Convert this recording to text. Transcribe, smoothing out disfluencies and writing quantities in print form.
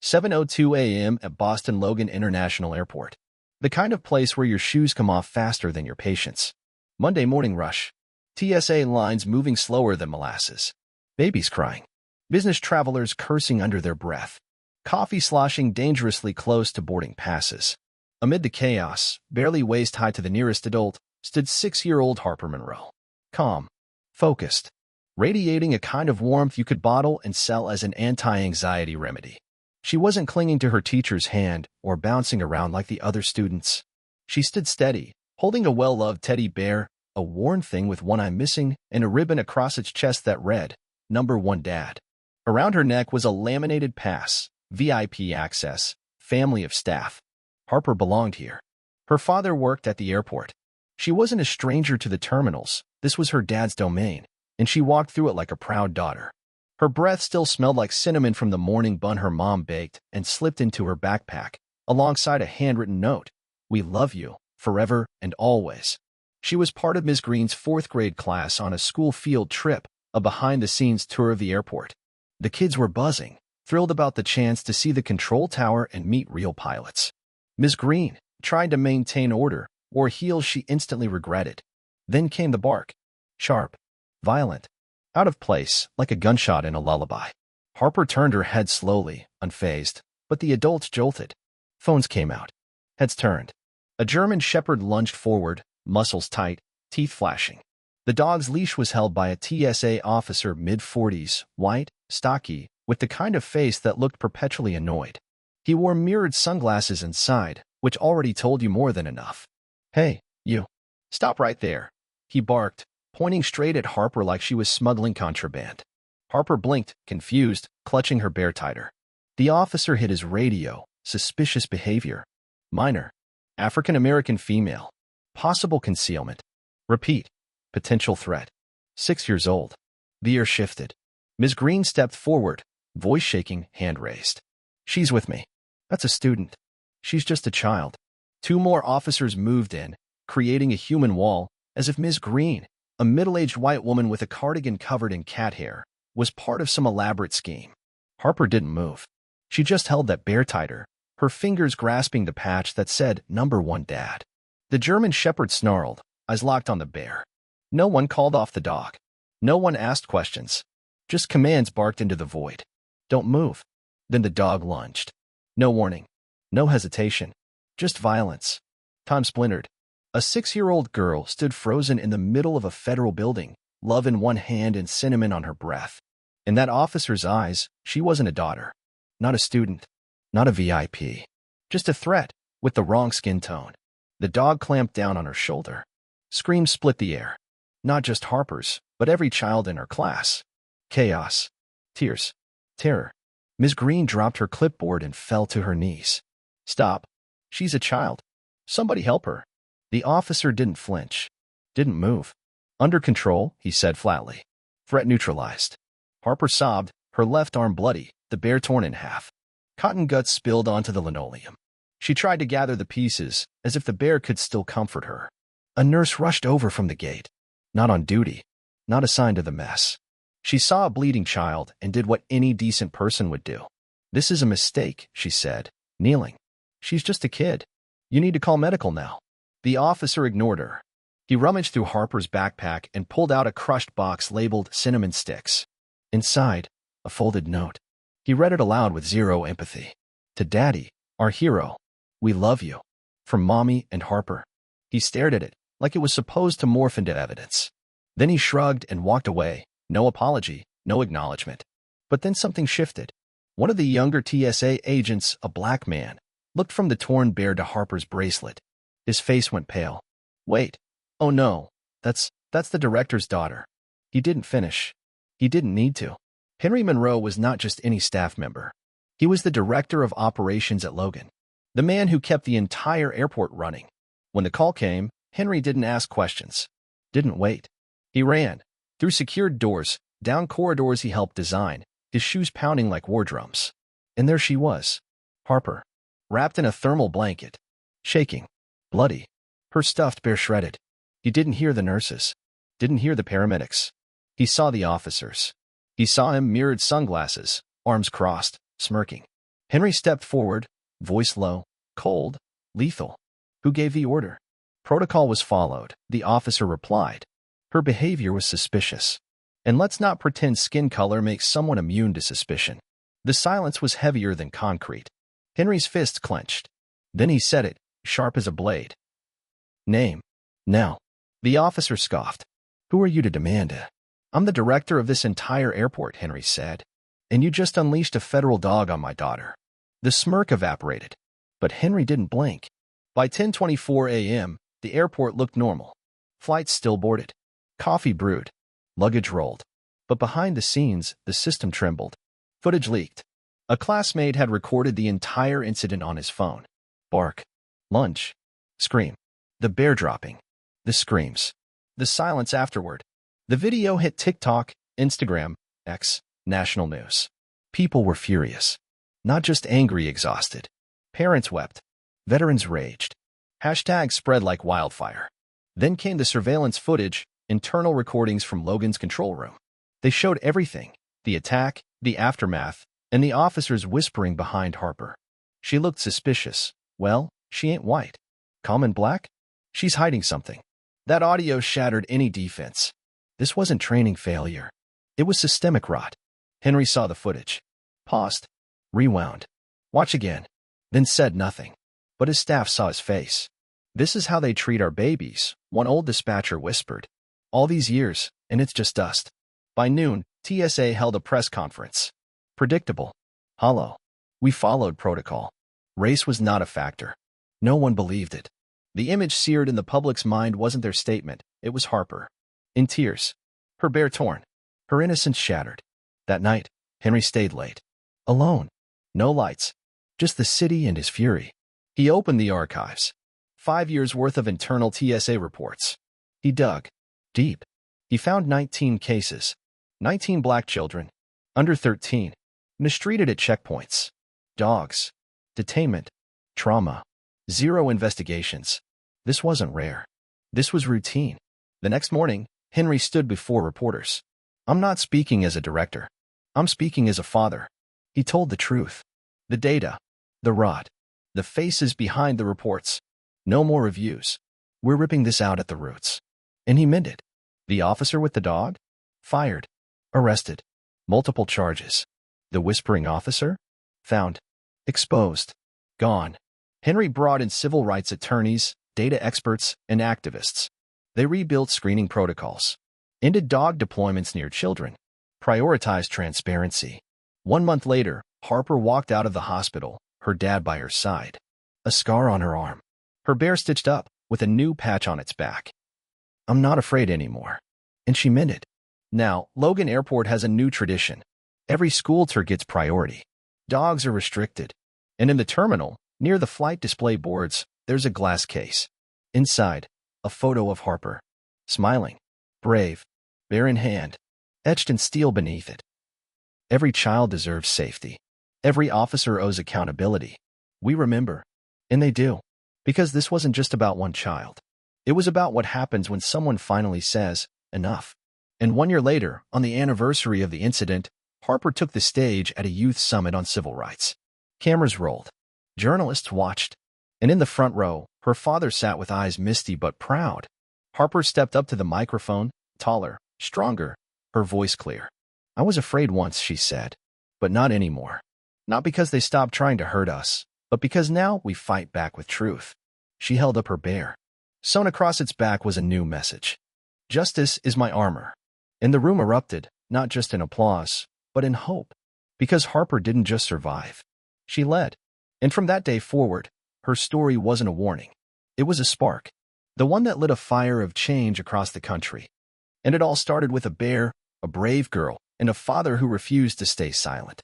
7:02 a.m. at Boston Logan International Airport. The kind of place where your shoes come off faster than your patience. Monday morning rush. TSA lines moving slower than molasses. Babies crying. Business travelers cursing under their breath. Coffee sloshing dangerously close to boarding passes. Amid the chaos, barely waist-high to the nearest adult, stood 6-year-old Harper Monroe. Calm. Focused. Radiating a kind of warmth you could bottle and sell as an anti-anxiety remedy. She wasn't clinging to her teacher's hand or bouncing around like the other students. She stood steady, holding a well-loved teddy bear, a worn thing with one eye missing, and a ribbon across its chest that read, "Number 1 Dad." Around her neck was a laminated pass, VIP access, family of staff. Harper belonged here. Her father worked at the airport. She wasn't a stranger to the terminals. This was her dad's domain, and she walked through it like a proud daughter. Her breath still smelled like cinnamon from the morning bun her mom baked and slipped into her backpack, alongside a handwritten note, "We love you, forever and always." She was part of Ms. Green's 4th grade class on a school field trip, a behind-the-scenes tour of the airport. The kids were buzzing, thrilled about the chance to see the control tower and meet real pilots. Ms. Green tried to maintain order, wore heels she instantly regretted. Then came the bark. Sharp, violent, out of place, like a gunshot in a lullaby. Harper turned her head slowly, unfazed, but the adults jolted. Phones came out. Heads turned. A German shepherd lunged forward, muscles tight, teeth flashing. The dog's leash was held by a TSA officer mid-40s, white, stocky, with the kind of face that looked perpetually annoyed. He wore mirrored sunglasses inside, which already told you more than enough. "Hey, you. Stop right there," he barked, pointing straight at Harper like she was smuggling contraband. Harper blinked, confused, clutching her bear tighter. The officer hit his radio. Suspicious behavior. Minor. African-American female. Possible concealment. Repeat. Potential threat. 6 years old. The air shifted. Ms. Green stepped forward, voice shaking, hand raised. "She's with me. That's a student. She's just a child." 2 more officers moved in, creating a human wall, as if Ms. Green, a middle-aged white woman with a cardigan covered in cat hair, was part of some elaborate scheme. Harper didn't move. She just held that bear tighter, her fingers grasping the patch that said, "Number 1 Dad." The German shepherd snarled, eyes locked on the bear. No one called off the dog. No one asked questions. Just commands barked into the void. "Don't move." Then the dog lunged. No warning. No hesitation. Just violence. Time splintered. A 6-year-old girl stood frozen in the middle of a federal building, love in one hand and cinnamon on her breath. In that officer's eyes, she wasn't a daughter. Not a student. Not a VIP. Just a threat, with the wrong skin tone. The dog clamped down on her shoulder. Screams split the air. Not just Harper's, but every child in her class. Chaos. Tears. Terror. Ms. Green dropped her clipboard and fell to her knees. "Stop. She's a child. Somebody help her." The officer didn't flinch. Didn't move. "Under control," he said flatly. Threat neutralized. Harper sobbed, her left arm bloody, the bear torn in half. Cotton guts spilled onto the linoleum. She tried to gather the pieces, as if the bear could still comfort her. A nurse rushed over from the gate. Not on duty. Not assigned to the mess. She saw a bleeding child and did what any decent person would do. "This is a mistake," she said, kneeling. "She's just a kid. You need to call medical now." The officer ignored her. He rummaged through Harper's backpack and pulled out a crushed box labeled cinnamon sticks. Inside, a folded note. He read it aloud with zero empathy. "To Daddy, our hero. We love you. From Mommy and Harper." He stared at it, like it was supposed to morph into evidence. Then he shrugged and walked away. No apology, no acknowledgement. But then something shifted. One of the younger TSA agents, a black man, looked from the torn bear to Harper's bracelet. His face went pale. "Wait. Oh no, that's the director's daughter." He didn't finish. He didn't need to. Henry Monroe was not just any staff member. He was the director of operations at Logan. The man who kept the entire airport running. When the call came, Henry didn't ask questions. Didn't wait. He ran. Through secured doors, down corridors he helped design, his shoes pounding like war drums. And there she was. Harper. Wrapped in a thermal blanket. Shaking. Bloody. Her stuffed bear shredded. He didn't hear the nurses. Didn't hear the paramedics. He saw the officers. He saw him mirrored sunglasses, arms crossed, smirking. Henry stepped forward, voice low, cold, lethal. Who gave the order? Protocol was followed, the officer replied. Her behavior was suspicious. And let's not pretend skin color makes someone immune to suspicion. The silence was heavier than concrete. Henry's fists clenched. Then he said it, sharp as a blade. Name. Now. The officer scoffed. Who are you to demand it? I'm the director of this entire airport, Henry said. And you just unleashed a federal dog on my daughter. The smirk evaporated. But Henry didn't blink. By 10:24 a.m., the airport looked normal. Flights still boarded. Coffee brewed. Luggage rolled. But behind the scenes, the system trembled. Footage leaked. A classmate had recorded the entire incident on his phone. Bark. Lunge. Scream. The bear dropping. The screams. The silence afterward. The video hit TikTok, Instagram, X, national news. People were furious. Not just angry, exhausted. Parents wept. Veterans raged. Hashtags spread like wildfire. Then came the surveillance footage, internal recordings from Logan's control room. They showed everything, the attack, the aftermath, and the officers whispering behind Harper. She looked suspicious. Well, she ain't white. Common black? She's hiding something. That audio shattered any defense. This wasn't training failure. It was systemic rot. Henry saw the footage. Paused. Rewound. Watch again. Then said nothing. But his staff saw his face. This is how they treat our babies, one old dispatcher whispered. All these years, and it's just dust. By noon, TSA held a press conference. Predictable. Hollow. We followed protocol. Race was not a factor. No one believed it. The image seared in the public's mind wasn't their statement, it was Harper. In tears. Her bear torn. Her innocence shattered. That night, Henry stayed late. Alone. No lights. Just the city and his fury. He opened the archives. 5 years' worth of internal TSA reports. He dug. Deep. He found 19 cases. 19 black children. Under 13. Mistreated at checkpoints. Dogs. Detainment. Trauma. 0 investigations. This wasn't rare. This was routine. The next morning, Henry stood before reporters. I'm not speaking as a director. I'm speaking as a father. He told the truth. The data. The rot. The faces behind the reports. No more reviews. We're ripping this out at the roots. And he meant it. The officer with the dog? Fired. Arrested. Multiple charges. The whispering officer? Found. Exposed. Gone. Henry brought in civil rights attorneys, data experts, and activists. They rebuilt screening protocols. Ended dog deployments near children. Prioritized transparency. 1 month later, Harper walked out of the hospital, her dad by her side. A scar on her arm. Her bear stitched up, with a new patch on its back. I'm not afraid anymore. And she meant it. Now, Logan Airport has a new tradition. Every school tour gets priority. Dogs are restricted. And in the terminal, near the flight display boards, there's a glass case. Inside, a photo of Harper. Smiling. Brave. Bear in hand. Etched in steel beneath it. Every child deserves safety. Every officer owes accountability. We remember. And they do. Because this wasn't just about one child. It was about what happens when someone finally says, enough. And 1 year later, on the anniversary of the incident, Harper took the stage at a youth summit on civil rights. Cameras rolled. Journalists watched. And in the front row, her father sat with eyes misty but proud. Harper stepped up to the microphone, taller, stronger, her voice clear. I was afraid once, she said. But not anymore. Not because they stopped trying to hurt us, but because now we fight back with truth. She held up her bear. Sewn across its back was a new message. Justice is my armor. And the room erupted, not just in applause, but in hope. Because Harper didn't just survive. She led. And from that day forward, her story wasn't a warning. It was a spark. The one that lit a fire of change across the country. And it all started with a bear, a brave girl, and a father who refused to stay silent.